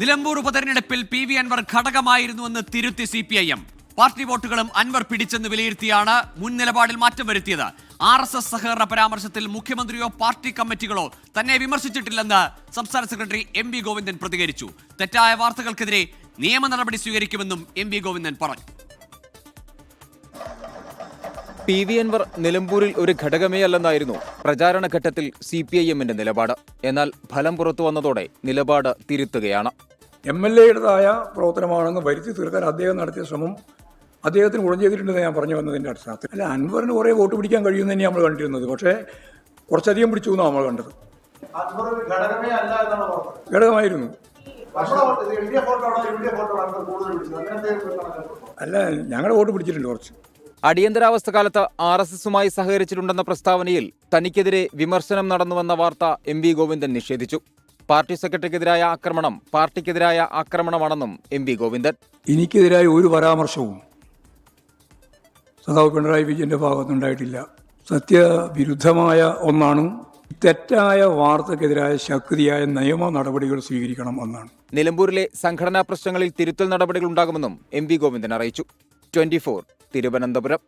നിലമ്പൂർ ഉപതെരഞ്ഞെടുപ്പിൽ PV അൻവർ ഘടകമായിരുന്നുവെന്ന് തിരുത്തി CPIM. Party വോട്ടുകളും Anwar പിടിച്ചെന്ന് വിലയിരുത്തിയാണ് മുൻ നിലപാടിൽ മാറ്റം വരുത്തിയത്. RSS സഹകരണ പരാമർശത്തിൽ മുഖ്യമന്ത്രിയോ പാർട്ടി കമ്മിറ്റികളോ തന്നെ വിമർശിച്ചിട്ടില്ലെന്ന് സംസ്ഥാന സെക്രട്ടറി MV ഗോവിന്ദൻ പ്രതികരിച്ചു. തെറ്റായ വാർത്തകൾക്കെതിരെ നിയമ നടപടി സ്വീകരിക്കുമെന്നും MV ഗോവിന്ദൻ പറഞ്ഞു. PV അൻവർ നിലമ്പൂരിൽ ഒരു ഘടകമേ അല്ലെന്നായിരുന്നു പ്രചാരണ ഘട്ടത്തിൽ CPIMന്റെ നിലപാട്. എന്നാൽ ഫലം പുറത്തു വന്നതോടെ നിലപാട് തിരുത്തുകയാണ്. MLAയുടേതായ പ്രവർത്തനമാണെന്ന് വരുത്തി തീർക്കാൻ അദ്ദേഹം നടത്തിയ ശ്രമം അദ്ദേഹത്തിന് ഗുണം ചെയ്തിട്ടുണ്ടെന്ന് ഞാൻ പറഞ്ഞു വന്നതിൻ്റെ അടിസ്ഥാനത്തിൽ. അല്ല, അൻവറിന് കുറേ വോട്ട് പിടിക്കാൻ കഴിയുമെന്ന് തന്നെ നമ്മൾ കണ്ടിരുന്നത്. പക്ഷേ കുറച്ചധികം പിടിച്ചു എന്നാണ് നമ്മൾ കണ്ടത്. ഘടകമായിരുന്നു. അല്ല, ഞങ്ങളുടെ വോട്ട് പിടിച്ചിട്ടുണ്ട് കുറച്ച്. അടിയന്തരാവസ്ഥ കാലത്ത് RSSുമായി സഹകരിച്ചിട്ടുണ്ടെന്ന പ്രസ്താവനയിൽ തനിക്കെതിരെ വിമർശനം നടന്നുവെന്ന വാർത്ത MV ഗോവിന്ദൻ നിഷേധിച്ചു. പാർട്ടി സെക്രട്ടറിക്കെതിരായ ആക്രമണം പാർട്ടിക്കെതിരായ ആക്രമണമാണെന്നും MV ഗോവിന്ദൻ. എനിക്കെതിരായ ഒരു പരാമർശവും സഖാവ് പിണറായി വിജയന്റെ ഭാഗത്തുനിന്നുണ്ടായിട്ടില്ല. സത്യവിരുദ്ധമായ ഒന്നാണ്. തെറ്റായ വാർത്തക്കെതിരായ ശക്തിയായ നിയമ നടപടികൾ സ്വീകരിക്കണം എന്നാണ്. നിലമ്പൂരിലെ സംഘടനാ പ്രശ്നങ്ങളിൽ തിരുത്തൽ നടപടികൾ ഉണ്ടാകുമെന്നും MV ഗോവിന്ദൻ അറിയിച്ചു. 24 തിരുവനന്തപുരം.